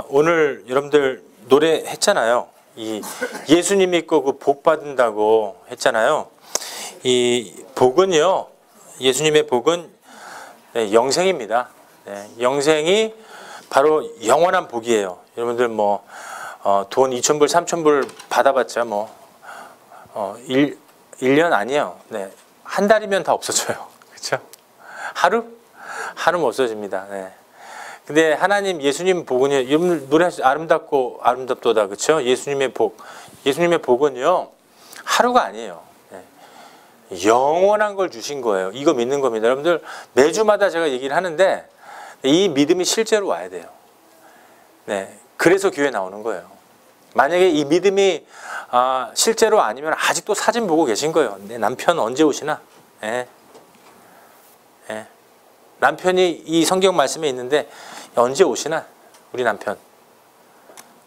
오늘 여러분들 노래 했잖아요. 이 예수님 믿고 그 복 받는다고 했잖아요. 이 복은요, 예수님의 복은 영생입니다. 네, 영생이 바로 영원한 복이에요. 여러분들 뭐 돈 2,000불, 3,000불 받아봤자 뭐 1년 아니에요. 네, 한 달이면 다 없어져요. 그렇죠? 하루는 없어집니다. 네. 근데 하나님 예수님 복은요, 여러분 노래하시죠. 아름답고 아름답도다. 그렇죠? 예수님의 복은요 하루가 아니에요. 네. 영원한 걸 주신 거예요. 이거 믿는 겁니다. 여러분들 매주마다 제가 얘기를 하는데 이 믿음이 실제로 와야 돼요. 네. 그래서 교회 나오는 거예요. 만약에 이 믿음이 실제로 아니면 아직도 사진 보고 계신 거예요. 내 남편 언제 오시나? 네. 네. 남편이 이 성경 말씀에 있는데 언제 오시나? 우리 남편.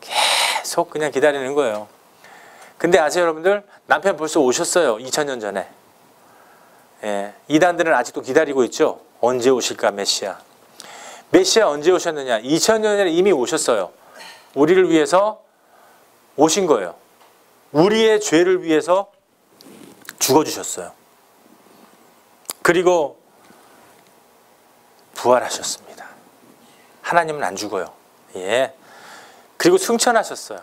계속 그냥 기다리는 거예요. 근데 아세요 여러분들? 남편 벌써 오셨어요. 2000년 전에. 예, 이단들은 아직도 기다리고 있죠. 언제 오실까 메시아. 메시아 언제 오셨느냐? 2000년 전에 이미 오셨어요. 우리를 위해서 오신 거예요. 우리의 죄를 위해서 죽어주셨어요. 그리고 부활하셨습니다. 하나님은 안 죽어요. 예. 그리고 승천하셨어요.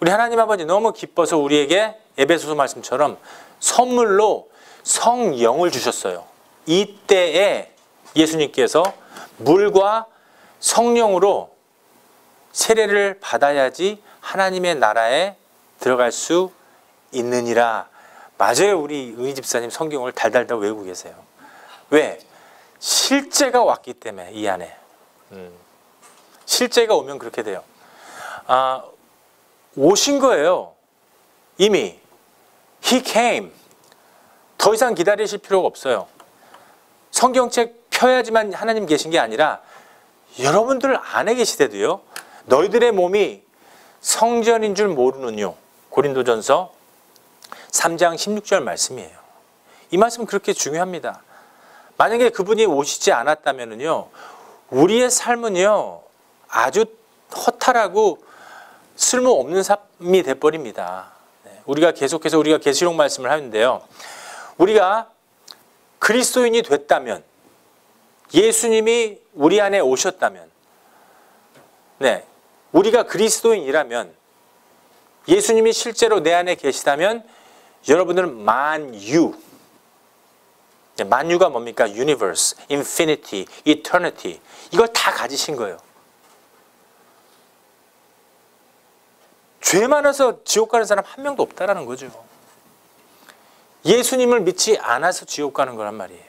우리 하나님 아버지 너무 기뻐서 우리에게 에베소서 말씀처럼 선물로 성령을 주셨어요. 이때에 예수님께서 물과 성령으로 세례를 받아야지 하나님의 나라에 들어갈 수 있느니라. 맞아요. 우리 은희 집사님 성경을 달달달 외우고 계세요. 왜? 실제가 왔기 때문에 이 안에. 실제가 오면 그렇게 돼요. 오신 거예요. 이미. He came. 더 이상 기다리실 필요가 없어요. 성경책 펴야지만 하나님 계신 게 아니라 여러분들 안에 계시대도요. 너희들의 몸이 성전인 줄 모르느뇨. 고린도전서 3장 16절 말씀이에요. 이 말씀은 그렇게 중요합니다. 만약에 그분이 오시지 않았다면요, 우리의 삶은요 아주 허탈하고 쓸모없는 삶이 돼버립니다. 우리가 계속해서 우리가 계시록 말씀을 하는데요, 우리가 그리스도인이 됐다면, 예수님이 우리 안에 오셨다면, 네, 우리가 그리스도인이라면, 예수님이 실제로 내 안에 계시다면 여러분들은 만유, 만유가 뭡니까? Universe, Infinity, Eternity, 이걸 다 가지신 거예요. 죄 많아서 지옥 가는 사람 한 명도 없다라는 거죠. 예수님을 믿지 않아서 지옥 가는 거란 말이에요.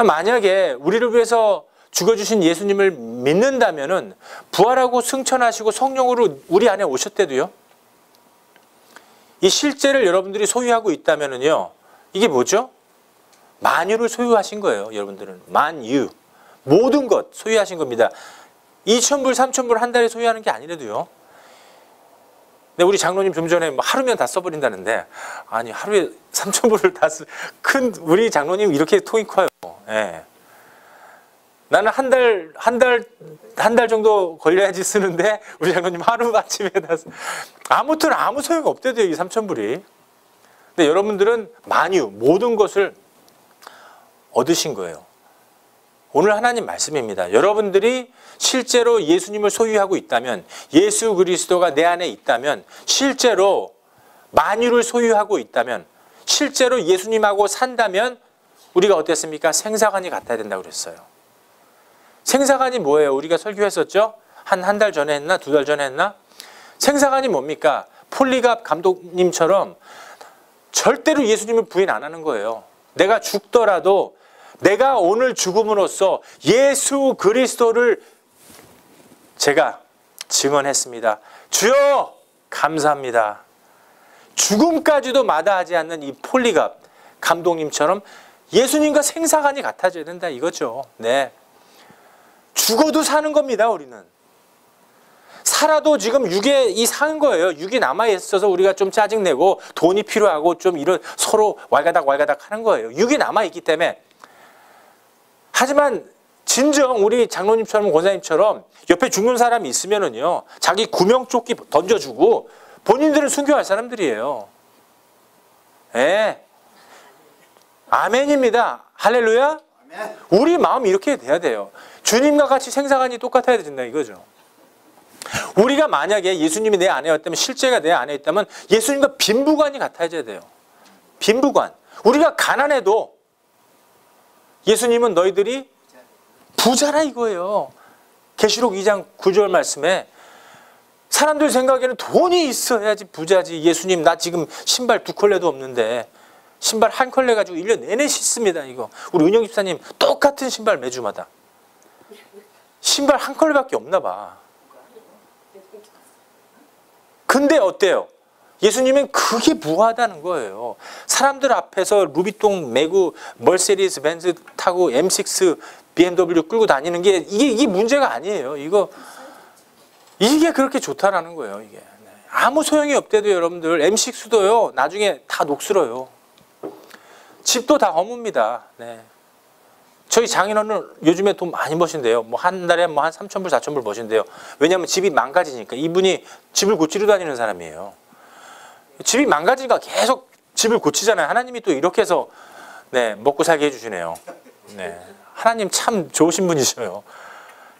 만약에 우리를 위해서 죽어주신 예수님을 믿는다면은 부활하고 승천하시고 성령으로 우리 안에 오셨대도요, 이 실제를 여러분들이 소유하고 있다면은요, 이게 뭐죠? 만유를 소유하신 거예요. 여러분들은 만유, 모든 것 소유하신 겁니다. 2,000불 3,000불 한 달에 소유하는 게 아니라도요. 근데 우리 장로님 좀 전에 뭐 하루면 다 써버린다는데, 아니 하루에 3,000불을 다 큰 우리 장로님 이렇게 통이 커요. 예. 나는 한 달 정도 걸려야지 쓰는데 우리 장로님 하루 아침에 다 아무튼 아무 소용이 없대요, 이 3,000불이. 근데 여러분들은 만유, 모든 것을 얻으신 거예요. 오늘 하나님 말씀입니다. 여러분들이 실제로 예수님을 소유하고 있다면, 예수 그리스도가 내 안에 있다면, 실제로 만유를 소유하고 있다면, 실제로 예수님하고 산다면 우리가 어땠습니까? 생사관이 같아야 된다고 그랬어요. 생사관이 뭐예요? 우리가 설교했었죠? 한 달 전에 했나? 2달 전에 했나? 생사관이 뭡니까? 폴리갑 감독님처럼 절대로 예수님을 부인 안 하는 거예요. 내가 죽더라도 내가 오늘 죽음으로써 예수 그리스도를 제가 증언했습니다. 주여 감사합니다. 죽음까지도 마다하지 않는 이 폴리갑 감독님처럼 예수님과 생사관이 같아져야 된다 이거죠. 네. 죽어도 사는 겁니다. 우리는 살아도 지금 육에 사는 거예요. 육이 남아 있어서 우리가 좀 짜증내고 돈이 필요하고 좀 이런 서로 왈가닥 하는 거예요. 육이 남아 있기 때문에. 하지만 진정 우리 장로님처럼 권사님처럼 옆에 죽는 사람이 있으면은요, 자기 구명조끼 던져주고 본인들은 순교할 사람들이에요. 예. 아멘입니다. 할렐루야. 아멘. 우리 마음이 이렇게 돼야 돼요. 주님과 같이 생사관이 똑같아야 된다 이거죠. 우리가 만약에 예수님이 내 안에 있다면, 실제가 내 안에 있다면 예수님과 빈부관이 같아져야 돼요. 빈부관. 우리가 가난해도 예수님은 너희들이 부자라 이거예요. 계시록 2장 9절 말씀에 사람들 생각에는 돈이 있어야지 부자지. 예수님 나 지금 신발 2컬레도 없는데 신발 1컬레 가지고 1년 내내 씻습니다. 이거 우리 은영 집사님 똑같은 신발 매주마다 신발 1컬레밖에 없나 봐. 근데 어때요? 예수님은 그게 무하다는 거예요. 사람들 앞에서 루비통 메고 멀세리스 벤츠 타고 M6 BMW 끌고 다니는 게 이게 문제가 아니에요. 이게 그렇게 좋다라는 거예요. 이게 아무 소용이 없대도 여러분들 M6도요 나중에 다 녹슬어요. 집도 다 허뭅니다. 네. 저희 장인어른 요즘에 돈 많이 버신대요. 뭐 한 달에 뭐 한 3,000불, 4,000불 버신대요. 왜냐하면 집이 망가지니까. 이분이 집을 고치러 다니는 사람이에요. 집이 망가지니까 계속 집을 고치잖아요. 하나님이 또 이렇게 해서 네, 먹고 살게 해주시네요. 네. 하나님 참 좋으신 분이셔요.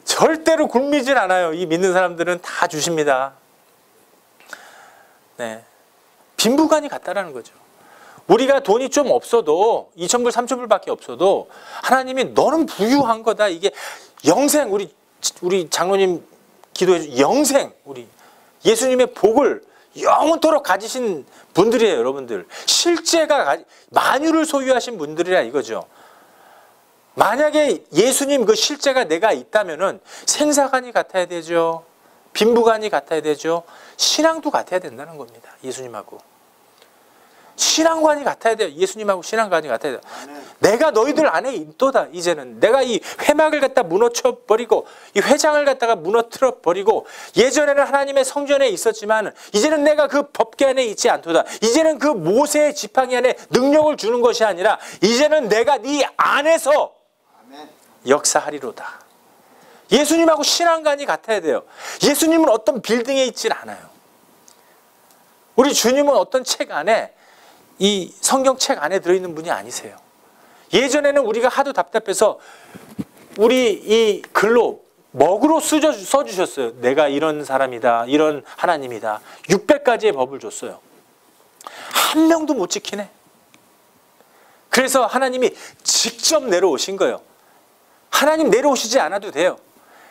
절대로 굶이질 않아요. 이 믿는 사람들은 다 주십니다. 네. 빈부관이 같다라는 거죠. 우리가 돈이 좀 없어도 2,000불, 3,000불밖에 없어도 하나님이 너는 부유한 거다. 이게 영생, 우리 장로님 기도해 주 영생, 우리 예수님의 복을 영원토록 가지신 분들이에요, 여러분들. 실제가 만유를 소유하신 분들이라 이거죠. 만약에 예수님 그 실제가 내가 있다면은 생사관이 같아야 되죠. 빈부관이 같아야 되죠. 신앙도 같아야 된다는 겁니다. 예수님하고. 신앙관이 같아야 돼요. 예수님하고 신앙관이 같아야 돼요. 내가 너희들 안에 있도다. 이제는 내가 이 회막을 갖다 무너뜨려 버리고 이 회장을 갖다가 무너뜨려 버리고 예전에는 하나님의 성전에 있었지만 이제는 내가 그 법궤 안에 있지 않도다. 이제는 그 모세의 지팡이 안에 능력을 주는 것이 아니라 이제는 내가 네 안에서 역사하리로다. 예수님하고 신앙관이 같아야 돼요. 예수님은 어떤 빌딩에 있질 않아요. 우리 주님은 어떤 책 안에 이 성경책 안에 들어있는 분이 아니세요. 예전에는 우리가 하도 답답해서 우리 이 글로 먹으로 써주셨어요. 내가 이런 사람이다. 이런 하나님이다. 600가지의 법을 줬어요. 한 명도 못 지키네. 그래서 하나님이 직접 내려오신 거예요. 하나님 내려오시지 않아도 돼요.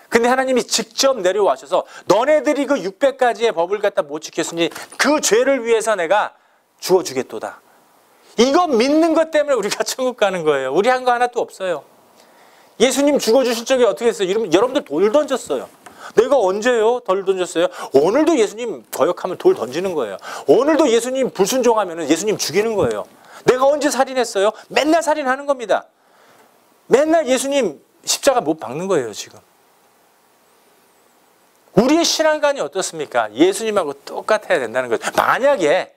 근데 하나님이 직접 내려와셔서 너네들이 그 600가지의 법을 갖다 못 지켰으니 그 죄를 위해서 내가 주어주겠도다. 이거 믿는 것 때문에 우리가 천국 가는 거예요. 우리 한 거 하나도 없어요. 예수님 죽어주실 적에 어떻게 했어요? 여러분들 돌 던졌어요. 내가 언제요? 돌 던졌어요? 오늘도 예수님 거역하면 돌 던지는 거예요. 오늘도 예수님 불순종하면 예수님 죽이는 거예요. 내가 언제 살인했어요? 맨날 살인하는 겁니다. 맨날 예수님 십자가 못 박는 거예요, 지금. 우리의 신앙관이 어떻습니까? 예수님하고 똑같아야 된다는 거죠. 만약에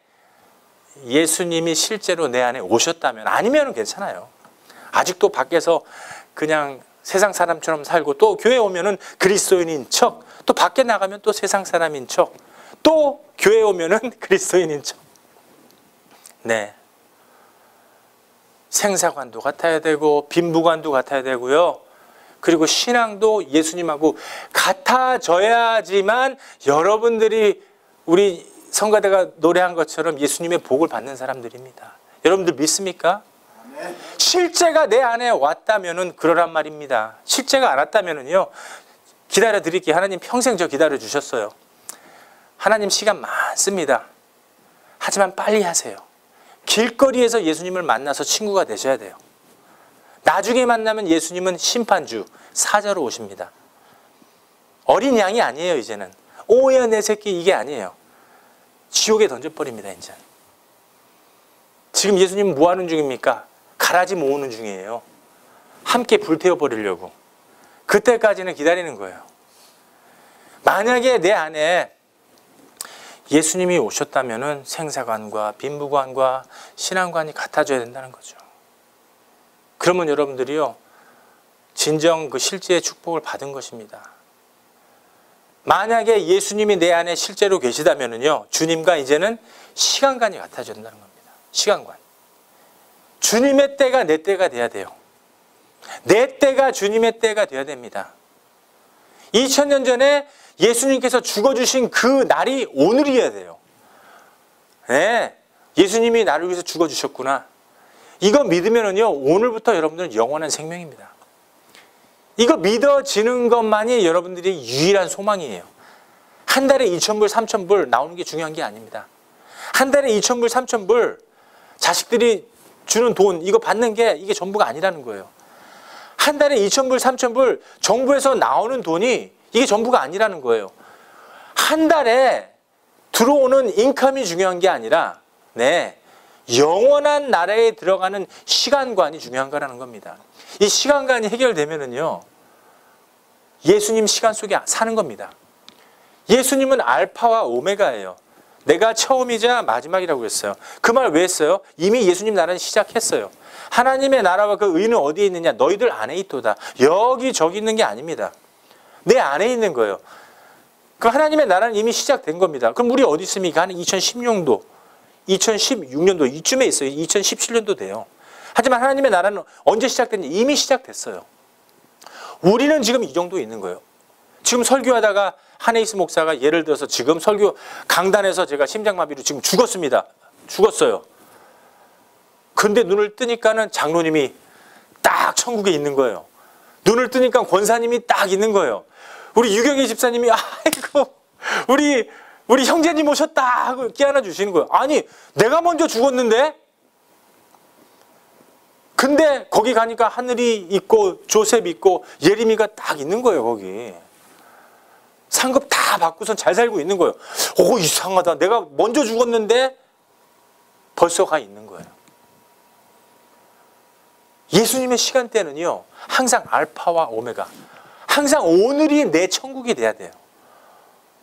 예수님이 실제로 내 안에 오셨다면, 아니면 괜찮아요. 아직도 밖에서 그냥 세상 사람처럼 살고 또 교회 오면은 그리스도인인 척, 또 밖에 나가면 또 세상 사람인 척, 또 교회 오면은 그리스도인인 척. 네. 생사관도 같아야 되고 빈부관도 같아야 되고요. 그리고 신앙도 예수님하고 같아져야지만 여러분들이 우리 성가대가 노래한 것처럼 예수님의 복을 받는 사람들입니다. 여러분들 믿습니까? 네. 실제가 내 안에 왔다면은 그러란 말입니다. 실제가 안 왔다면은요, 기다려 드릴게요. 하나님 평생 저 기다려 주셨어요. 하나님 시간 많습니다. 하지만 빨리 하세요. 길거리에서 예수님을 만나서 친구가 되셔야 돼요. 나중에 만나면 예수님은 심판주, 사자로 오십니다. 어린 양이 아니에요, 이제는. 오야 내 새끼 이게 아니에요. 지옥에 던져버립니다, 이제. 지금 예수님은 뭐 하는 중입니까? 가라지 모으는 중이에요. 함께 불태워버리려고. 그때까지는 기다리는 거예요. 만약에 내 안에 예수님이 오셨다면 생사관과 빈부관과 신앙관이 같아져야 된다는 거죠. 그러면 여러분들이요, 진정 그 실제의 축복을 받은 것입니다. 만약에 예수님이 내 안에 실제로 계시다면요, 주님과 이제는 시간관이 같아진다는 겁니다. 시간관. 주님의 때가 내 때가 돼야 돼요. 내 때가 주님의 때가 돼야 됩니다. 2000년 전에 예수님께서 죽어주신 그 날이 오늘이어야 돼요. 네, 예수님이 나를 위해서 죽어주셨구나. 이거 믿으면요, 오늘부터 여러분들은 영원한 생명입니다. 이거 믿어지는 것만이 여러분들이 유일한 소망이에요. 한 달에 2,000불, 3,000불 나오는 게 중요한 게 아닙니다. 한 달에 2,000불, 3,000불 자식들이 주는 돈 이거 받는 게 이게 전부가 아니라는 거예요. 한 달에 2,000불, 3,000불 정부에서 나오는 돈이 이게 전부가 아니라는 거예요. 한 달에 들어오는 인컴이 중요한 게 아니라 영원한 나라에 들어가는 시간관이 중요한 거라는 겁니다. 이 시간관이 해결되면은요, 예수님 시간 속에 사는 겁니다. 예수님은 알파와 오메가예요. 내가 처음이자 마지막이라고 했어요. 그 말 왜 했어요? 이미 예수님 나라는 시작했어요. 하나님의 나라와 그 의는 어디에 있느냐? 너희들 안에 있도다. 여기 저기 있는 게 아닙니다. 내 안에 있는 거예요. 그 하나님의 나라는 이미 시작된 겁니다. 그럼 우리 어디 있습니까? 한 2016년도, 2016년도 이쯤에 있어요. 2017년도 돼요. 하지만 하나님의 나라는 언제 시작됐냐? 이미 시작됐어요. 우리는 지금 이 정도 있는 거예요. 지금 설교하다가 하네이스 목사가 예를 들어서 지금 설교 강단에서 제가 심장마비로 지금 죽었습니다. 죽었어요. 근데 눈을 뜨니까는 장로님이 딱 천국에 있는 거예요. 눈을 뜨니까 권사님이 딱 있는 거예요. 우리 유경희 집사님이 아이고 우리 형제님 오셨다 하고 깨어나 주시는 거예요. 아니 내가 먼저 죽었는데? 근데 거기 가니까 하늘이 있고 조셉 있고 예레미가 딱 있는 거예요. 거기 상급 다 받고선 잘 살고 있는 거예요. 오 이상하다. 내가 먼저 죽었는데 벌써 가 있는 거예요. 예수님의 시간대는요 항상 알파와 오메가, 항상 오늘이 내 천국이 돼야 돼요.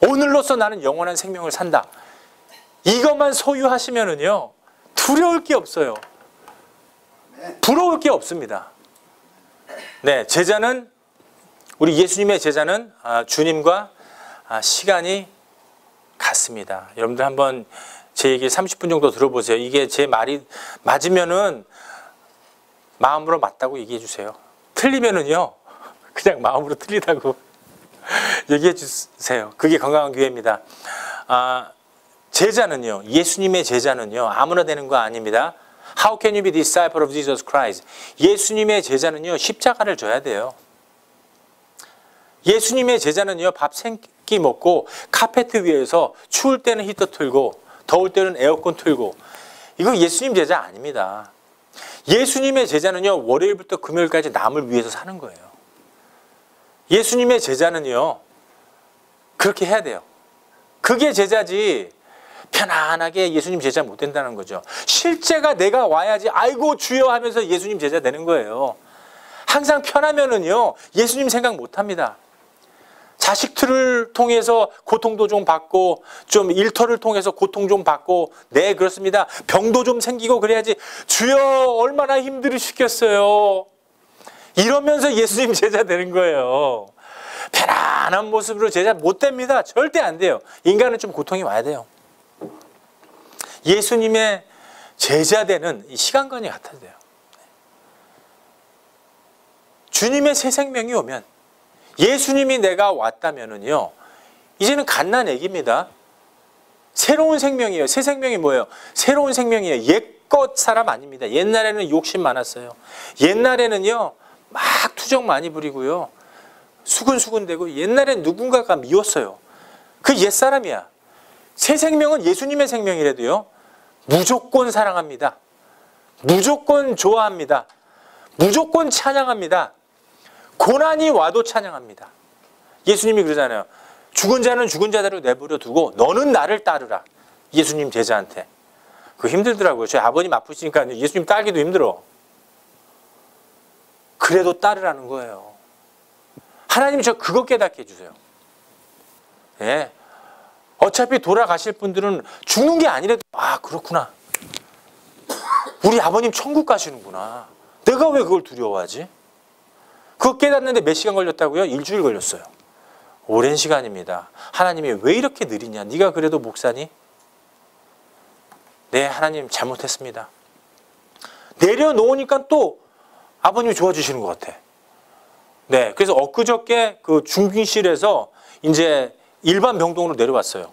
오늘로서 나는 영원한 생명을 산다. 이것만 소유하시면은요 두려울 게 없어요. 부러울 게 없습니다. 네, 제자는 우리 예수님의 제자는 주님과 시간이 같습니다. 여러분들 한번 제 얘기 30분 정도 들어보세요. 이게 제 말이 맞으면은 마음으로 맞다고 얘기해 주세요. 틀리면은요 그냥 마음으로 틀리다고 얘기해 주세요. 그게 건강한 교회입니다. 제자는요, 예수님의 제자는요 아무나 되는 거 아닙니다. How can you be disciple of Jesus Christ? 예수님의 제자는요 십자가를 져야 돼요. 예수님의 제자는요 밥 3끼 먹고 카페트 위에서 추울 때는 히터 틀고 더울 때는 에어컨 틀고, 이거 예수님 제자 아닙니다. 예수님의 제자는요 월요일부터 금요일까지 남을 위해서 사는 거예요. 예수님의 제자는요 그렇게 해야 돼요. 그게 제자지 편안하게 예수님 제자 못 된다는 거죠. 실제가 내가 와야지 아이고 주여 하면서 예수님 제자 되는 거예요. 항상 편하면은요 예수님 생각 못 합니다. 자식들을 통해서 고통도 좀 받고 좀 일터를 통해서 고통 좀 받고, 네 그렇습니다. 병도 좀 생기고 그래야지 주여 얼마나 힘들으시겠어요. 이러면서 예수님 제자 되는 거예요. 편안한 모습으로 제자 못 됩니다. 절대 안 돼요. 인간은 좀 고통이 와야 돼요. 예수님의 제자 되는 이 시간관이 같아야 돼요. 주님의 새 생명이 오면, 예수님이 내가 왔다면은요 이제는 갓난아기입니다. 새로운 생명이에요. 새 생명이 뭐예요? 새로운 생명이에요. 옛것 사람 아닙니다. 옛날에는 욕심 많았어요. 옛날에는요 막 투정 많이 부리고요 수근수근대고, 옛날엔 누군가가 미웠어요. 그 옛사람이야. 새 생명은 예수님의 생명이라도요 무조건 사랑합니다. 무조건 좋아합니다. 무조건 찬양합니다. 고난이 와도 찬양합니다. 예수님이 그러잖아요. 죽은 자는 죽은 자대로 내버려 두고 너는 나를 따르라. 예수님 제자한테. 그거 힘들더라고요. 저희 아버님 아프시니까 예수님 따르기도 힘들어. 그래도 따르라는 거예요. 하나님이 저 그거 깨닫게 해주세요. 예. 어차피 돌아가실 분들은 죽는 게 아니라도 그렇구나. 우리 아버님 천국 가시는구나. 내가 왜 그걸 두려워하지? 그거 깨닫는데 몇 시간 걸렸다고요? 일주일 걸렸어요. 오랜 시간입니다. 하나님이 왜 이렇게 느리냐? 네가 그래도 목사니? 네, 하나님 잘못했습니다. 내려놓으니까 또 아버님이 도와주시는 것 같아. 네, 그래서 엊그저께 그 중증실에서 이제 일반 병동으로 내려왔어요.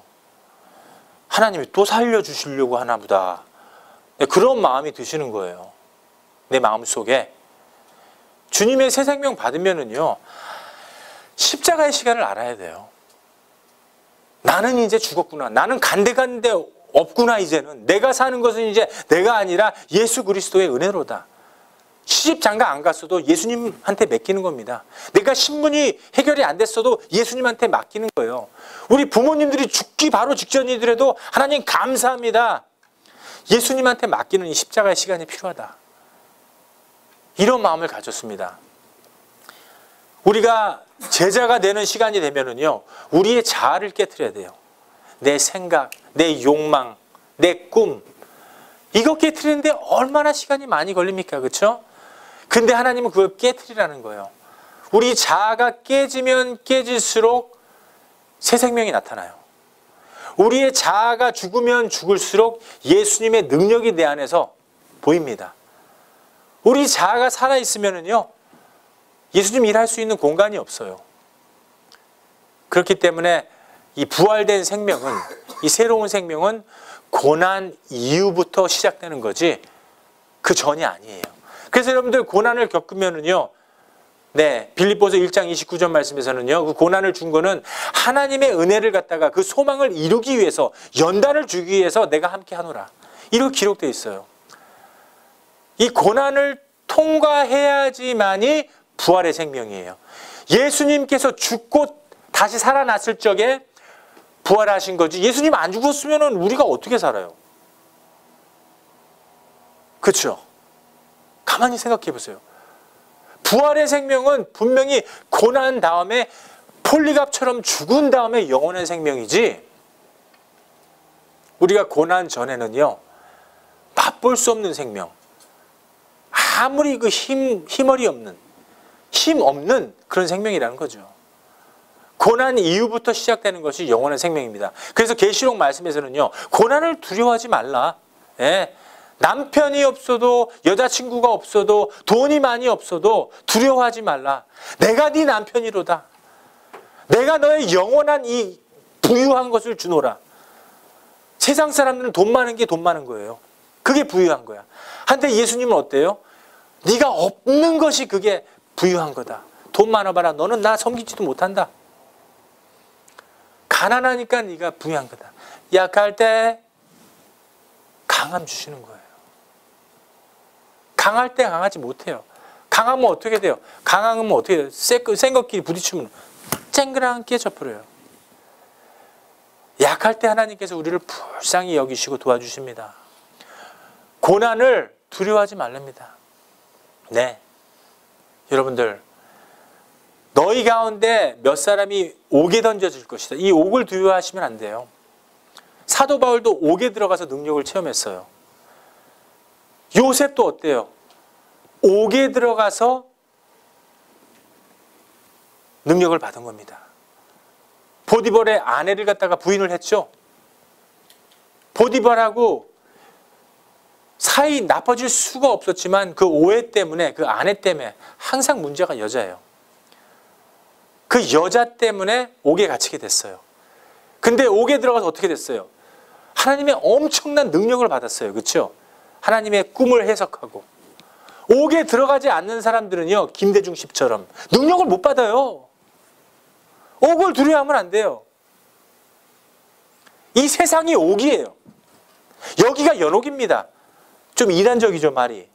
하나님이 또 살려주시려고 하나 보다. 네, 그런 마음이 드시는 거예요. 내 마음속에. 주님의 새 생명 받으면은요, 십자가의 시간을 알아야 돼요. 나는 이제 죽었구나. 나는 간데 없구나. 이제는 내가 사는 것은 이제 내가 아니라 예수 그리스도의 은혜로다. 시집장가 안 갔어도 예수님한테 맡기는 겁니다. 내가 신문이 해결이 안 됐어도 예수님한테 맡기는 거예요. 우리 부모님들이 죽기 바로 직전이더라도 하나님 감사합니다. 예수님한테 맡기는 이 십자가의 시간이 필요하다. 이런 마음을 가졌습니다. 우리가 제자가 되는 시간이 되면은요, 우리의 자아를 깨트려야 돼요. 내 생각, 내 욕망, 내 꿈, 이거 깨트리는데 얼마나 시간이 많이 걸립니까? 그렇죠? 근데 하나님은 그걸 깨트리라는 거예요. 우리 자아가 깨지면 깨질수록 새 생명이 나타나요. 우리의 자아가 죽으면 죽을수록 예수님의 능력이 내 안에서 보입니다. 우리 자아가 살아있으면요, 예수님 일할 수 있는 공간이 없어요. 그렇기 때문에 이 부활된 생명은, 이 새로운 생명은 고난 이후부터 시작되는 거지 그 전이 아니에요. 그래서 여러분들 고난을 겪으면은요, 네, 빌립보서 1장 29절 말씀에서는요, 그 고난을 준 거는 하나님의 은혜를 갖다가 그 소망을 이루기 위해서, 연단을 주기 위해서 내가 함께 하노라. 이렇게 기록되어 있어요. 이 고난을 통과해야지만이 부활의 생명이에요. 예수님께서 죽고 다시 살아났을 적에 부활하신 거지, 예수님 안 죽었으면 우리가 어떻게 살아요? 그렇죠? 가만히 생각해 보세요. 부활의 생명은 분명히 고난 다음에 폴리갑처럼 죽은 다음에 영원한 생명이지, 우리가 고난 전에는요, 맛볼 수 없는 생명, 아무리 그 힘머리 없는, 힘 없는 그런 생명이라는 거죠. 고난 이후부터 시작되는 것이 영원한 생명입니다. 그래서 계시록 말씀에서는요, 고난을 두려워하지 말라. 예. 남편이 없어도, 여자친구가 없어도, 돈이 많이 없어도 두려워하지 말라. 내가 네 남편이로다. 내가 너의 영원한 이 부유한 것을 주노라. 세상 사람들은 돈 많은 게 돈 많은 거예요. 그게 부유한 거야. 한데 예수님은 어때요? 네가 없는 것이 그게 부유한 거다. 돈 많아봐라. 너는 나 섬기지도 못한다. 가난하니까 네가 부유한 거다. 약할 때 강함 주시는 거예요. 강할 때 강하지 못해요. 강하면 어떻게 돼요? 강하면 어떻게 돼요? 센 것끼리 부딪히면 쨍그랑게 져버려요. 약할 때 하나님께서 우리를 불쌍히 여기시고 도와주십니다. 고난을 두려워하지 말랍니다. 네, 여러분들, 너희 가운데 몇 사람이 옥에 던져질 것이다. 이 옥을 두려워하시면 안 돼요. 사도 바울도 옥에 들어가서 능력을 체험했어요. 요셉도 어때요? 옥에 들어가서 능력을 받은 겁니다. 보디발의 아내를 갖다가 부인을 했죠. 보디발하고 사이 나빠질 수가 없었지만 그 오해 때문에, 그 아내 때문에 항상 문제가 여자예요. 그 여자 때문에 옥에 갇히게 됐어요. 근데 옥에 들어가서 어떻게 됐어요? 하나님의 엄청난 능력을 받았어요. 그렇죠? 하나님의 꿈을 해석하고. 옥에 들어가지 않는 사람들은요, 김대중 씨처럼 능력을 못 받아요. 옥을 두려워하면 안 돼요. 이 세상이 옥이에요. 여기가 연옥입니다. 좀 이단적이죠, 말이.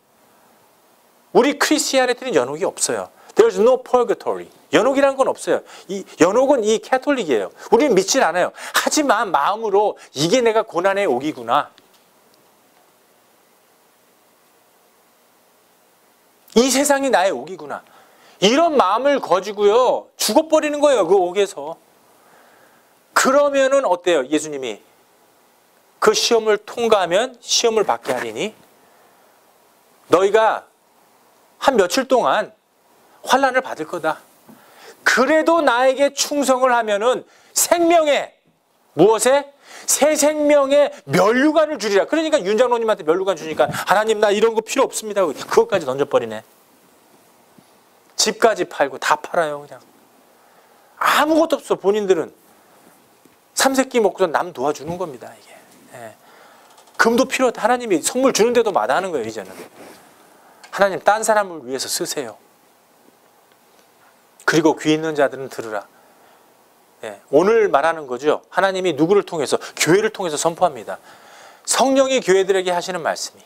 우리 크리스티아니티는 연옥이 없어요. There's no purgatory. 연옥이라는 건 없어요. 이 연옥은 이 캐톨릭이에요. 우리는 믿질 않아요. 하지만 마음으로 이게 내가 고난의 옥이구나. 이 세상이 나의 옥이구나. 이런 마음을 가지고요, 죽어버리는 거예요. 그 옥에서. 그러면은 어때요? 예수님이 그 시험을 통과하면 시험을 받게 하리니 너희가 한 며칠 동안 환난을 받을 거다. 그래도 나에게 충성을 하면은 생명에 무엇에? 새 생명의 면류관을 주리라. 그러니까 윤 장로님한테 면류관 주니까 하나님 나 이런 거 필요 없습니다. 그것까지 던져버리네. 집까지 팔고 다 팔아요. 그냥 아무것도 없어. 본인들은 삼세끼 먹고서 남 도와주는 겁니다. 이게 금도 필요 없다. 하나님이 선물 주는데도 마다하는 거예요. 이제는 하나님 딴 사람을 위해서 쓰세요. 그리고 귀 있는 자들은 들으라. 오늘 말하는 거죠. 하나님이 누구를 통해서? 교회를 통해서 선포합니다. 성령이 교회들에게 하시는 말씀이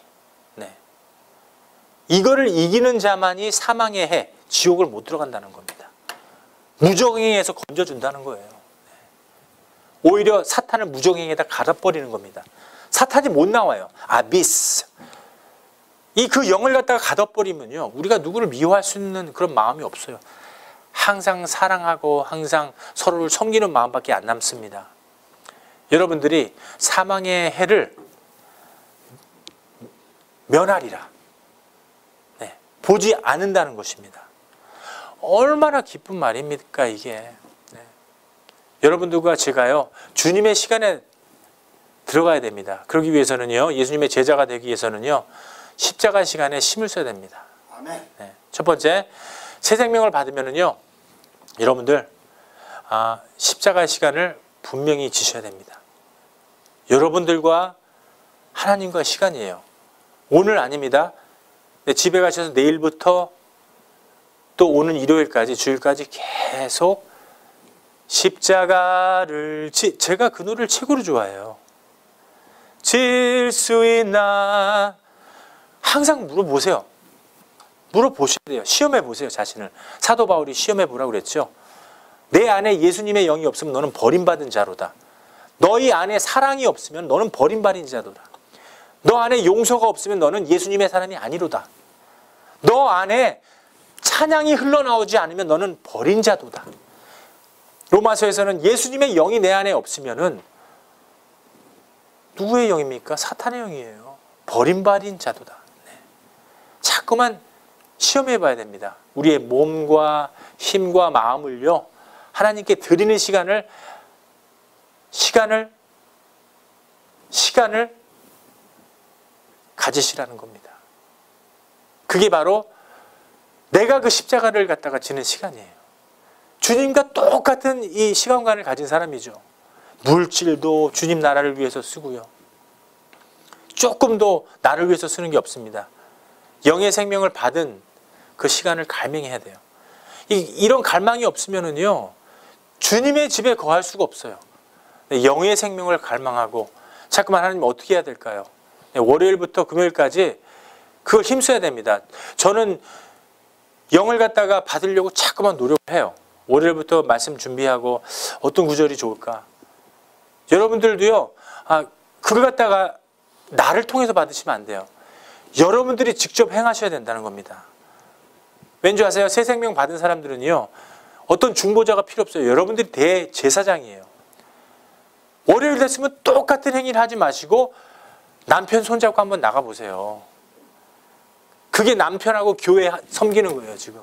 이거를 이기는 자만이 사망의 해, 지옥을 못 들어간다는 겁니다. 무정행에서 건져준다는 거예요. 오히려 사탄을 무정행에다 갈아버리는 겁니다. 사탄이 못 나와요. 아비스. 그 영을 갖다가 가둬버리면요, 우리가 누구를 미워할 수 있는 그런 마음이 없어요. 항상 사랑하고 항상 서로를 섬기는 마음밖에 안 남습니다. 여러분들이 사망의 해를 면하리라. 보지 않는다는 것입니다. 얼마나 기쁜 말입니까 이게. 여러분들과 제가요, 주님의 시간에 들어가야 됩니다. 그러기 위해서는요, 예수님의 제자가 되기 위해서는요, 십자가 시간에 힘을 써야 됩니다. 첫 번째, 새 생명을 받으면은요, 여러분들 십자가의 시간을 분명히 지셔야 됩니다. 여러분들과 하나님과 시간이에요. 오늘 아닙니다. 집에 가셔서 내일부터 또 오는 일요일까지, 주일까지 계속 십자가를 제가 그 노래를 최고로 좋아해요. 질 수 있나. 항상 물어보세요. 물어보셔야 돼요. 시험해 보세요, 자신을. 사도 바울이 시험해 보라고 그랬죠. 내 안에 예수님의 영이 없으면 너는 버림받은 자로다. 너희 안에 사랑이 없으면 너는 버림받은 자로다. 너 안에 용서가 없으면 너는 예수님의 사람이 아니로다. 너 안에 찬양이 흘러나오지 않으면 너는 버린 자도다. 로마서에서는 예수님의 영이 내 안에 없으면은 누구의 영입니까? 사탄의 영이에요. 버림받은 자도다. 자꾸만 시험해 봐야 됩니다. 우리의 몸과 힘과 마음을요, 하나님께 드리는 시간을 가지시라는 겁니다. 그게 바로 내가 그 십자가를 갖다가 지는 시간이에요. 주님과 똑같은 이 시간관을 가진 사람이죠. 물질도 주님 나라를 위해서 쓰고요. 조금도 나를 위해서 쓰는 게 없습니다. 영의 생명을 받은 그 시간을 갈망해야 돼요. 이런 갈망이 없으면은요, 주님의 집에 거할 수가 없어요. 영의 생명을 갈망하고, 자꾸만 하나님 어떻게 해야 될까요? 월요일부터 금요일까지 그걸 힘써야 됩니다. 저는 영을 갖다가 받으려고 자꾸만 노력해요. 월요일부터 말씀 준비하고 어떤 구절이 좋을까? 여러분들도요, 그걸 갖다가 나를 통해서 받으시면 안 돼요. 여러분들이 직접 행하셔야 된다는 겁니다. 왠지 아세요? 새 생명 받은 사람들은요, 어떤 중보자가 필요 없어요. 여러분들이 대제사장이에요. 월요일 됐으면 똑같은 행위를 하지 마시고 남편 손잡고 한번 나가보세요. 그게 남편하고 교회 섬기는 거예요, 지금.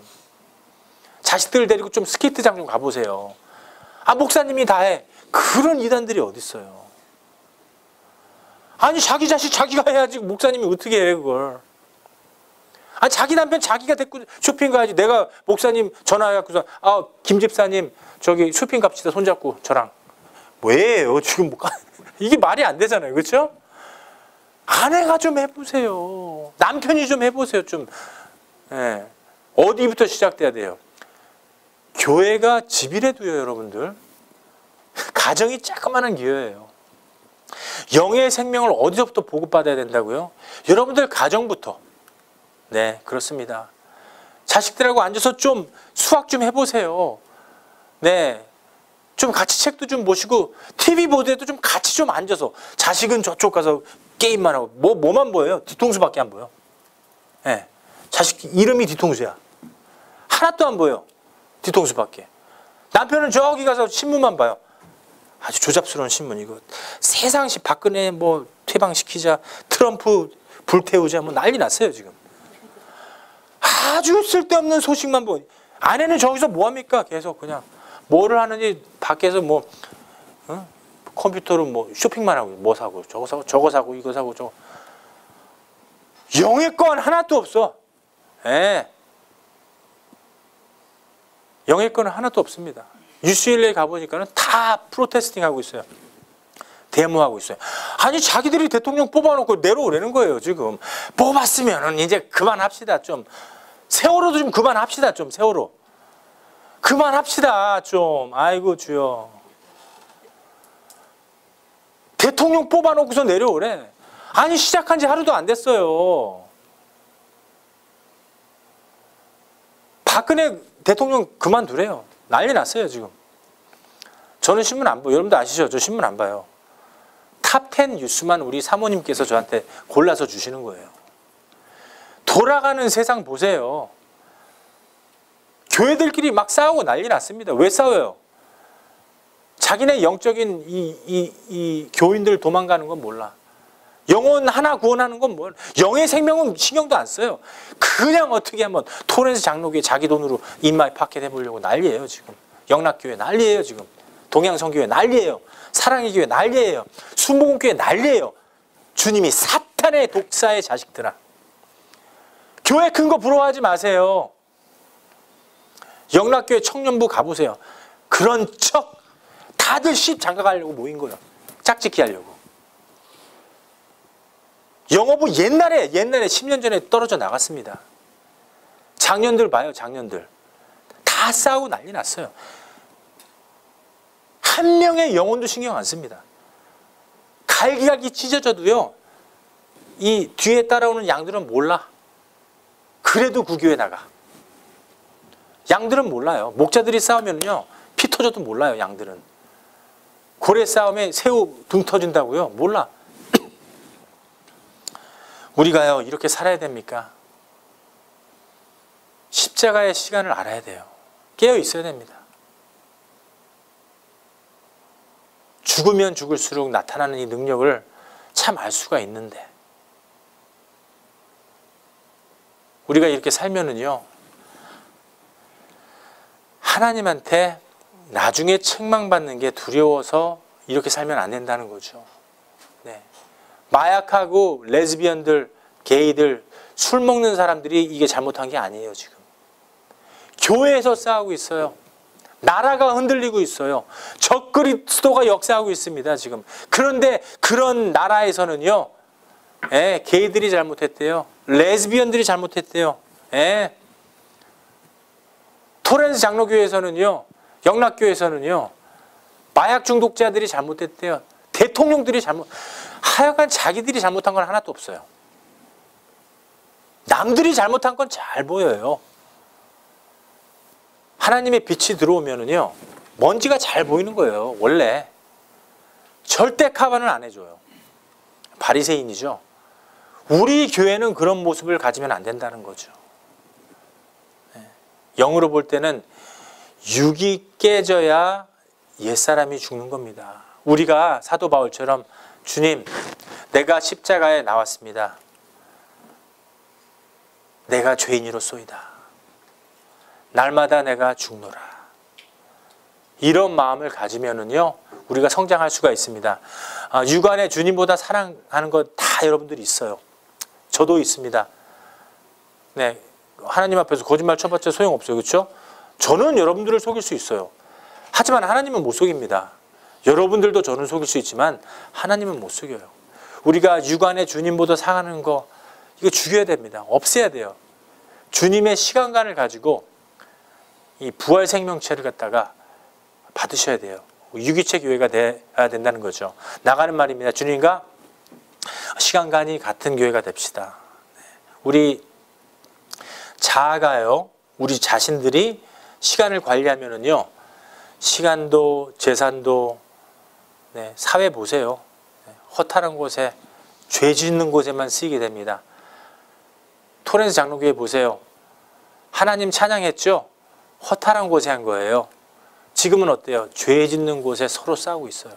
자식들 데리고 좀 스케이트장 좀 가보세요. 목사님이 다 해. 그런 이단들이 어디 있어요. 아니, 자기 자식 자기가 해야지 목사님이 어떻게 해, 그걸. 자기 남편 자기가 데리고 쇼핑 가야지. 내가 목사님 전화해갖고서 김 집사님 저기 쇼핑 갑시다, 손잡고 저랑. 왜요? 지금 이게 말이 안 되잖아요, 그렇죠? 아내가 좀 해보세요. 남편이 좀 해보세요, 좀. 어디부터 시작돼야 돼요? 교회가 집이라도요, 여러분들. 가정이 조그마한 기회예요. 영의 생명을 어디서부터 보급받아야 된다고요? 여러분들 가정부터. 네, 그렇습니다. 자식들하고 앉아서 좀 수학 좀 해보세요. 네, 좀 같이 책도 좀 보시고 TV 보더라도 좀 같이 좀 앉아서. 자식은 저쪽 가서 게임만 하고 뭐만 보여요? 뒤통수밖에 안 보여. 네, 자식 이름이 뒤통수야. 하나도 안 보여. 뒤통수밖에. 남편은 저기 가서 신문만 봐요. 아주 조잡스러운 신문. 이거 세상시 박근혜 퇴방시키자, 트럼프 불태우자, 난리 났어요 지금. 아주 쓸데없는 소식만 보니 아내는 저기서 뭐합니까? 계속 그냥 뭐를 하는지 밖에서 뭐 컴퓨터로 뭐 쇼핑만 하고 뭐 사고 저거 사고 저거 사고 이거 사고 저거 영의 건 하나도 없어. 예. 영의 건은 하나도 없습니다. UCLA 가보니까는 다 프로테스팅 하고 있어요. 데모하고 있어요. 아니 자기들이 대통령 뽑아놓고 내려오라는 거예요. 지금 뽑았으면은 이제 그만합시다. 좀 세월호도 좀 그만합시다. 좀 세월호 그만합시다. 좀 아이고 주여. 대통령 뽑아놓고서 내려오래. 아니 시작한 지 하루도 안 됐어요. 박근혜 대통령 그만두래요. 난리 났어요 지금. 저는 신문 안 봐요. 여러분도 아시죠? 저 신문 안 봐요. 탑10 뉴스만 우리 사모님께서 저한테 골라서 주시는 거예요. 돌아가는 세상 보세요. 교회들끼리 막 싸우고 난리 났습니다. 왜 싸워요? 자기네 영적인 이 교인들 도망가는 건 몰라. 영혼 하나 구원하는 건 뭘? 영의 생명은 신경도 안 써요. 그냥 어떻게 한번 토렌스 장로교회 자기 돈으로 인마이 파켓 해보려고 난리예요 지금. 영락교회 난리예요 지금. 동양성교회 난리예요. 사랑의 교회 난리예요. 순복음교회 난리예요. 주님이 사탄의 독사의 자식들아. 교회 큰 거 부러워하지 마세요. 영락교회 청년부 가보세요. 그런 척 다들 십 장가가려고 모인 거예요. 짝짓기 하려고. 영어부 옛날에 10년 전에 떨어져 나갔습니다. 장년들 봐요. 장년들. 다 싸우고 난리 났어요. 한 명의 영혼도 신경 안 씁니다. 갈기갈기 찢어져도요. 이 뒤에 따라오는 양들은 몰라. 그래도 그 교회 나가. 양들은 몰라요. 목자들이 싸우면요. 피 터져도 몰라요. 양들은. 고래 싸움에 새우 등 터진다고요? 몰라. 우리가요. 이렇게 살아야 됩니까? 십자가의 시간을 알아야 돼요. 깨어 있어야 됩니다. 죽으면 죽을수록 나타나는 이 능력을 참 알 수가 있는데 우리가 이렇게 살면은요 하나님한테 나중에 책망받는 게 두려워서 이렇게 살면 안 된다는 거죠. 네. 마약하고 레즈비언들, 게이들, 술 먹는 사람들이 이게 잘못한 게 아니에요 지금. 교회에서 싸우고 있어요. 나라가 흔들리고 있어요. 적그리스도가 역사하고 있습니다 지금. 그런데 그런 나라에서는요 게이들이 잘못했대요. 레즈비언들이 잘못했대요. 토렌스 장로교회에서는요 영락교회에서는요 마약 중독자들이 잘못했대요. 대통령들이 하여간 자기들이 잘못한 건 하나도 없어요. 남들이 잘못한 건 잘 보여요. 하나님의 빛이 들어오면은요 먼지가 잘 보이는 거예요. 원래 절대 커버는 안 해줘요. 바리새인이죠. 우리 교회는 그런 모습을 가지면 안 된다는 거죠. 영으로 볼 때는 육이 깨져야 옛사람이 죽는 겁니다. 우리가 사도 바울처럼 주님 내가 십자가에 나왔습니다. 내가 죄인이로소이다. 날마다 내가 죽노라. 이런 마음을 가지면은요 우리가 성장할 수가 있습니다. 육안에 주님보다 사랑하는 것 다 여러분들이 있어요. 저도 있습니다. 네, 하나님 앞에서 거짓말 쳐봤자 소용없어요. 그렇죠? 저는 여러분들을 속일 수 있어요. 하지만 하나님은 못 속입니다. 여러분들도 저는 속일 수 있지만 하나님은 못 속여요. 우리가 육안에 주님보다 사랑하는 거 이거 죽여야 됩니다. 없애야 돼요. 주님의 시간관을 가지고 이 부활 생명체를 갖다가 받으셔야 돼요. 유기체 교회가 돼야 된다는 거죠. 나가는 말입니다. 주님과 시간관이 같은 교회가 됩시다. 우리 자아가요. 우리 자신들이 시간을 관리하면은요. 시간도 재산도 사회 보세요. 허탈한 곳에 죄 짓는 곳에만 쓰이게 됩니다. 토렌스 장로교회 보세요. 하나님 찬양했죠? 허탈한 곳에 한 거예요. 지금은 어때요? 죄 짓는 곳에 서로 싸우고 있어요.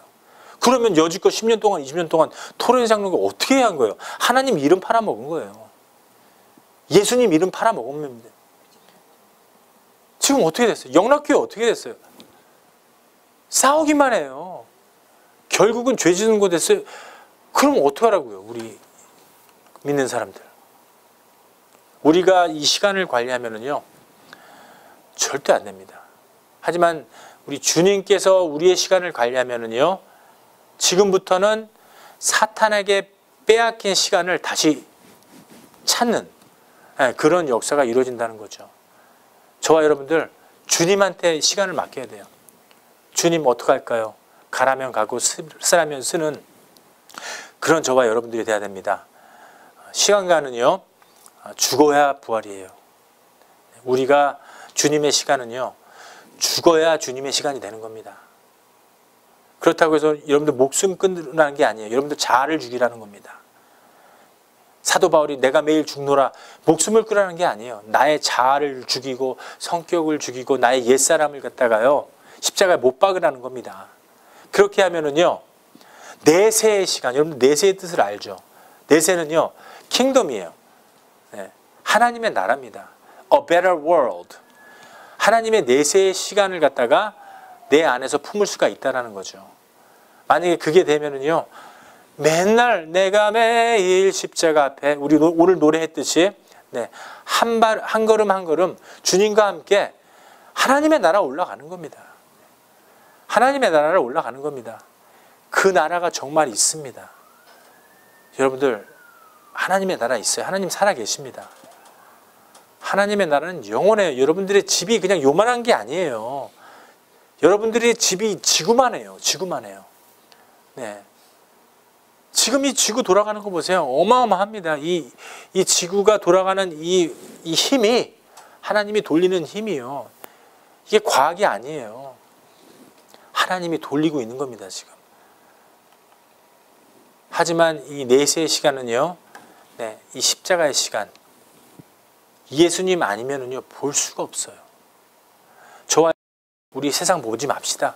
그러면 여지껏 10년 동안 20년 동안 토렌스 장로교회 어떻게 해야 한 거예요? 하나님 이름 팔아먹은 거예요. 예수님 이름 팔아먹은 지금 어떻게 됐어요? 영락교회 어떻게 됐어요? 싸우기만 해요. 결국은 죄 짓는 거 됐어요. 그럼 어떡하라고요? 우리 믿는 사람들. 우리가 이 시간을 관리하면은요, 절대 안 됩니다. 하지만 우리 주님께서 우리의 시간을 관리하면은요, 지금부터는 사탄에게 빼앗긴 시간을 다시 찾는 그런 역사가 이루어진다는 거죠. 저와 여러분들 주님한테 시간을 맡겨야 돼요. 주님 어떡할까요? 가라면 가고 쓰라면 쓰는 그런 저와 여러분들이 돼야 됩니다. 시간과는요, 죽어야 부활이에요. 우리가 주님의 시간은요, 죽어야 주님의 시간이 되는 겁니다. 그렇다고 해서 여러분들 목숨 끊으라는 게 아니에요. 여러분들 자아를 죽이라는 겁니다. 사도 바울이 내가 매일 죽노라, 목숨을 끊으라는 게 아니에요. 나의 자아를 죽이고 성격을 죽이고 나의 옛사람을 갖다가요, 십자가에 못 박으라는 겁니다. 그렇게 하면은요, 내세의 시간, 여러분 내세의 뜻을 알죠? 내세는요, 킹덤이에요. 네. 하나님의 나라입니다. A better world. 하나님의 내세의 시간을 갖다가 내 안에서 품을 수가 있다는 거죠. 만약에 그게 되면은요, 맨날 내가 매일 십자가 앞에, 우리 오늘 노래했듯이, 네, 한 걸음 한 걸음 주님과 함께 하나님의 나라 올라가는 겁니다. 하나님의 나라를 올라가는 겁니다. 그 나라가 정말 있습니다. 여러분들, 하나님의 나라 있어요. 하나님 살아 계십니다. 하나님의 나라는 영원해요. 여러분들의 집이 그냥 요만한 게 아니에요. 여러분들의 집이 지구만 해요. 지구만 해요. 네. 지금 이 지구 돌아가는 거 보세요. 어마어마합니다. 이 지구가 돌아가는 이 힘이, 하나님이 돌리는 힘이요. 이게 과학이 아니에요. 하나님이 돌리고 있는 겁니다, 지금. 하지만 이 내세의 시간은요, 네, 이 십자가의 시간, 예수님 아니면은요, 볼 수가 없어요. 저와 우리 세상 보지 맙시다.